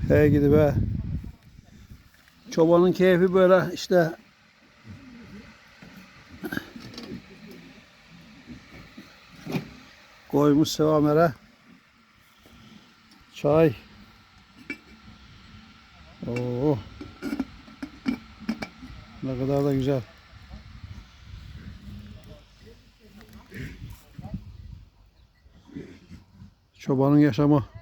He gidi be. Çobanın keyfi böyle işte. Koymuş sevamere. Çay. Oo. Ne kadar da güzel. Çobanın yaşamı.